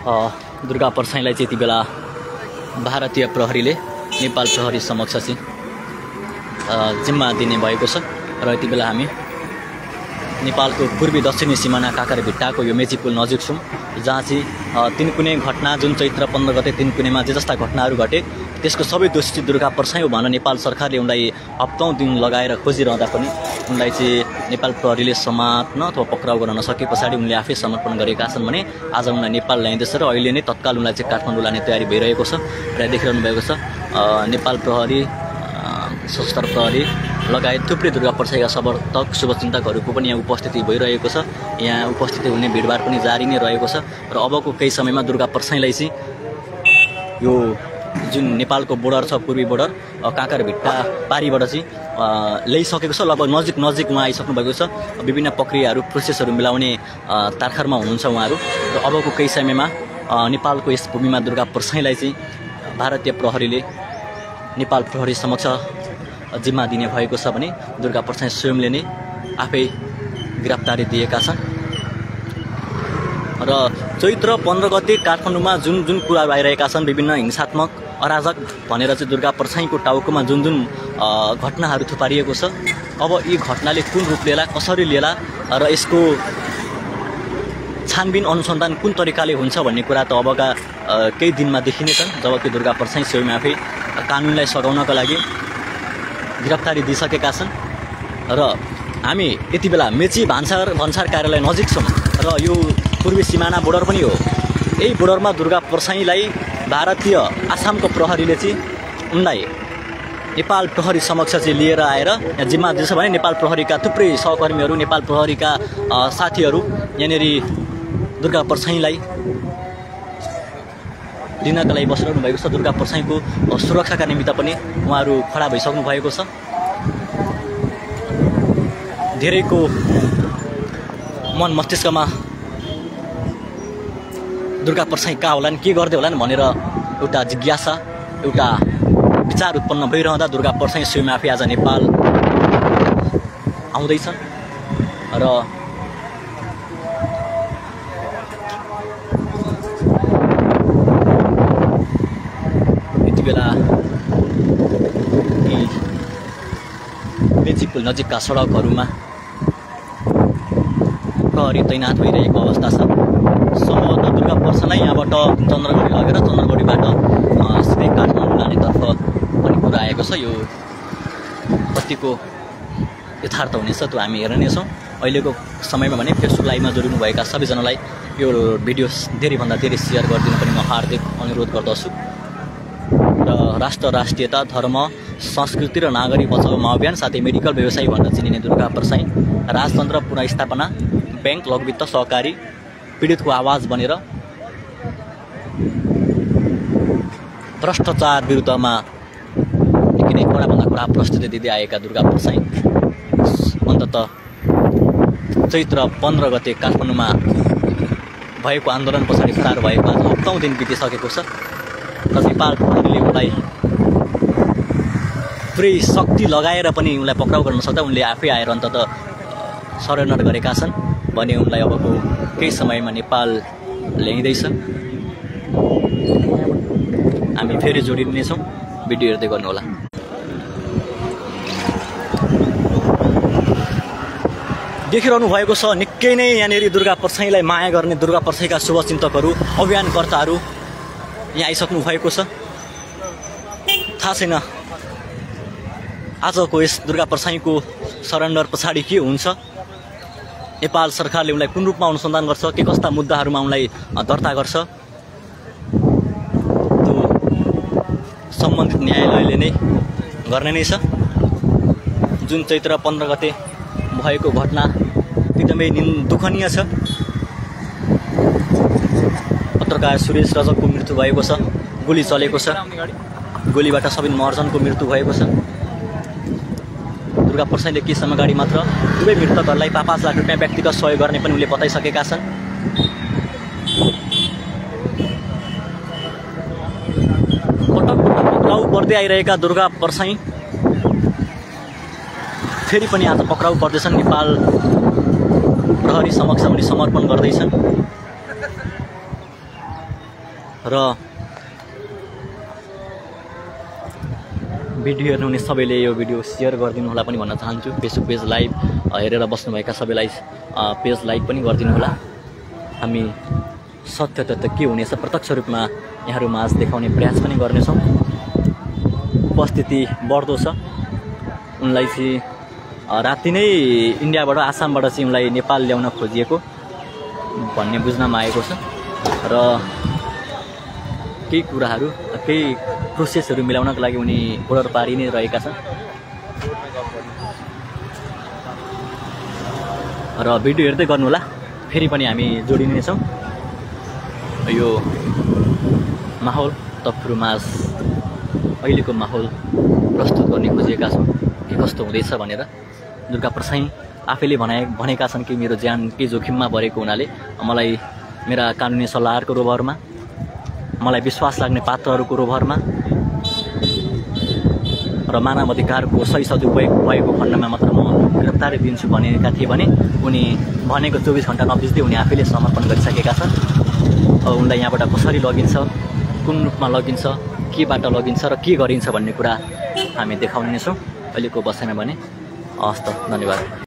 दुर्गा परसाईलाई चाहिँ यति बेला भारतीय प्रहरीले नेपाल प्रहरी समक्ष चाहिँ जिम्मा दिने भएको छ र यति बेला हामी नेपालको पूर्वी दक्षिणी सिमाना काँकरभिट्टाको यो मेची पुल नजिक छौँ, जहाँ चाहिँ तिनकुने घटना जुन चैत्र 15 गते तिनकुनेमा जे जस्ता घटनाहरू घटे त्यसको सबै दोषी दुर्गा परसाई हो भनेर नेपाल सरकारले उनलाई हप्तौं दिन लगाएर खोजिरहँदा पनि उनलाई चाहिँ नेपाल प्रहरीले समात्न अथवा पक्राउ गर्न नसके पछाडि उनले आफै समर्पण गरेका छन् भने आज उनलाई नेपाल ल्याइँदैछ र अहिले नै तत्काल उनलाई चाहिँ काठमाडौँ लाने तयारी भइरहेको छ र देखिरहनु भएको छ नेपाल प्रहरी, सशस्त्र प्रहरी लगायत थुप्रै दुर्गा परसाईका समर्थक शुभचिन्तकहरूको पनि यहाँ उपस्थिति भइरहेको छ। यहाँ उपस्थिति हुने भिडभाड पनि जारी नै रहेको छ र अबको केही समयमा दुर्गा परसाईलाई चाहिँ यो जुन नेपालको बोर्डर छ, पूर्वी बोर्डर काँकरभिट्टा पारीबाट चाहिँ ल्याइसकेको छ। लगभग नजिकमा आइसक्नु भएको छ। विभिन्न प्रक्रियाहरू प्रोसेसहरू मिलाउने तार्खरमा हुनुहुन्छ उहाँहरू र अबको केही समयमा नेपालको यस भूमिमा दुर्गा परसाईलाई चाहिँ भारतीय प्रहरीले नेपाल प्रहरी समक्ष जिम्मा दिने भएको छ भने दुर्गा परसाई स्वयंले नै आफै गिरफ्तारी दिएका छन् र चैत्र 15 गते काठमाडौँमा जुन कुराहरू आइरहेका छन्, विभिन्न हिंसात्मक अराजक भनेर चाहिँ दुर्गा परसाईको टाउकोमा जुन घटनाहरू थुपारिएको छ, अब यी घटनाले कुन रूप लिएला, कसरी लिएला र यसको छानबिन अनुसन्धान कुन तरिकाले हुन्छ भन्ने कुरा त अबका केही दिनमा देखिनेछन्, जबकि दुर्गा परसाई स्वयं आफै कानुनलाई सघाउनका लागि गिरफ्तारी दिइसकेका छन्। र हामी यति बेला मेची भन्सार कार्यालय नजिक छौँ र यो पूर्वी सिमाना बोर्डर पनि हो। यही बोर्डरमा दुर्गा परसाईलाई भारतीय आसामको प्रहरीले चाहिँ उनलाई नेपाल प्रहरी समक्ष चाहिँ लिएर आएर यहाँ जिम्मा दिन्छ भने नेपाल प्रहरीका थुप्रै सहकर्मीहरू, नेपाल प्रहरीका साथीहरू यहाँनिर दुर्गा परसाईलाई लिनका लागि बसिरहनु भएको छ। दुर्गा परसाईको सुरक्षाका निमित्त पनि उहाँहरू खडा भइसक्नु भएको छ। धेरैको मन मस्तिष्कमा दुर्गा परसाई कहाँ होलान्, के गर्दै होलान् भनेर एउटा जिज्ञासा, एउटा विचार उत्पन्न भइरहँदा दुर्गा परसाई स्वयं आफै आज नेपाल आउँदैछन् र यति बेला यी मेची पुल नजिकका सडकहरूमा प्रहरी तैनात भइरहेको अवस्था छ। सम्भवतः दुर्गा परसाईलाई यहाँबाट चन्द्रगढी लगेर चन्द्रगढीबाट सिधै काठमाडौँ लानेतर्फ पनि कुरा आएको छ। यो कतिको यथार्थ हुनेछ त्यो हामी हेर्ने नै छौँ। अहिलेको समयमा भने फेसबुक लाइभमा जोडिनुभएका सबैजनालाई यो भिडियो धेरैभन्दा धेरै सेयर गरिदिन पनि म हार्दिक अनुरोध गर्दछु। र राष्ट्र, राष्ट्रियता, धर्म, संस्कृति र नागरिक बचाउ महाअभियान साथै मेडिकल व्यवसायी भनेर चिनिने दुर्गा परसाई राजतन्त्र पुनर्स्थापना, बैंक, लघुवित्त, सहकारी, पीडितको आवाज बनेर भ्रष्टाचार विरुद्धमा निकै नै कडाभन्दा कडा प्रस्तुति दिँदै आएका दुर्गा परसाई अन्ततः चैत्र 15 गते काठमाडौँमा भएको आन्दोलन पछाडि फरार भएको आज हप्तौं दिन बितिसकेको छ र नेपाल प्रहरीले उनलाई पुरै शक्ति लगाएर पनि उनलाई पक्राउ गर्न सक्दा उनले आफै आएर अन्ततः सरेन्डर गरेका छन् भने उनलाई अबको केही समयमा नेपाल ल्याइँदैछ। हामी फेरि जोडिनेछौँ, भिडियो हेर्दै गर्नुहोला। देखिरहनु भएको छ निकै नै यहाँनिर दुर्गा परसाईलाई माया गर्ने दुर्गा परसाईका शुभचिन्तकहरू, अभियानकर्ताहरू यहाँ आइसक्नु भएको छ। थाहा छैन आजको यस दुर्गा परसाईको सरेन्डर पछाडि के हुन्छ, नेपाल सरकारले उनलाई कुन रूपमा अनुसन्धान गर्छ, के कस्ता मुद्दाहरूमा उनलाई दर्ता गर्छ, त्यो सम्बन्धित न्यायालयले नै गर्ने नै छ। जुन चैत्र 15 गते भएको घटना एकदमै दुःखनीय छ। पत्रकार सुरेश रजकको मृत्यु भएको छ, गोली चलेको छ, गोलीबाट सबिन महर्जनको मृत्यु भएको छ। दुर्गा परसाईले केही समय अगाडि मात्र दुवै मृतकहरूलाई 5 लाख रुपियाँ व्यक्तिगत सहयोग गर्ने पनि उनले बताइसकेका छन्। पटक पक्राउ पर्दै आइरहेका दुर्गा परसाई फेरि पनि आज पक्राउ पर्दैछन्। नेपाल प्रहरी समक्ष उनी समर्पण गर्दैछन्। र भिडियो हेर्नुहुने सबैले यो भिडियो सेयर गरिदिनु होला पनि भन्न चाहन्छु। फेसबुक पेज लाइभ हेरेर बस्नुभएका सबैलाई पेज लाइक पनि गरिदिनु होला। हामी सत्य तथ्य के हुनेछ प्रत्यक्ष रूपमा यहाँहरू माझ देखाउने प्रयास पनि गर्नेछौँ। उपस्थिति बढ्दो छ। उनलाई चाहिँ राति नै इन्डियाबाट आसामबाट चाहिँ उनलाई नेपाल ल्याउन खोजिएको भन्ने बुझ्नमा आएको छ र केही कुराहरू केही प्रोसेसहरू मिलाउनको लागि उनी बोर्डर पारी नै रहेका छन् र भिडियो हेर्दै गर्नुहोला। फेरि पनि हामी जोडिनेछौँ। यो माहौल तफ्रु माझ अहिलेको माहौल प्रस्तुत गर्ने खोजिएका छौँ के कस्तो हुँदैछ भनेर। दुर्गा प्रसाई आफैले भनेका छन् कि मेरो ज्यान के जोखिममा परेको हुनाले मलाई मेरा कानुनी सल्लाहरको रोभरमा मलाई विश्वास लाग्ने पात्रहरूको रोभरमा र मानव अधिकारको सही सदुपयोग भएको खण्डमा मात्र म गिरफ्तारी दिन्छु भनेका थिए भने उनी भनेको 24 घण्टा नबित्दै उनी आफैले समर्पण गरिसकेका छन्। उनलाई यहाँबाट कसरी लगिन्छ, कुन रूपमा लगिन्छ, केबाट लगिन्छ र के गरिन्छ भन्ने कुरा हामी देखाउने नै छौँ अहिलेको बसाइमा भने। हस्त, धन्यवाद।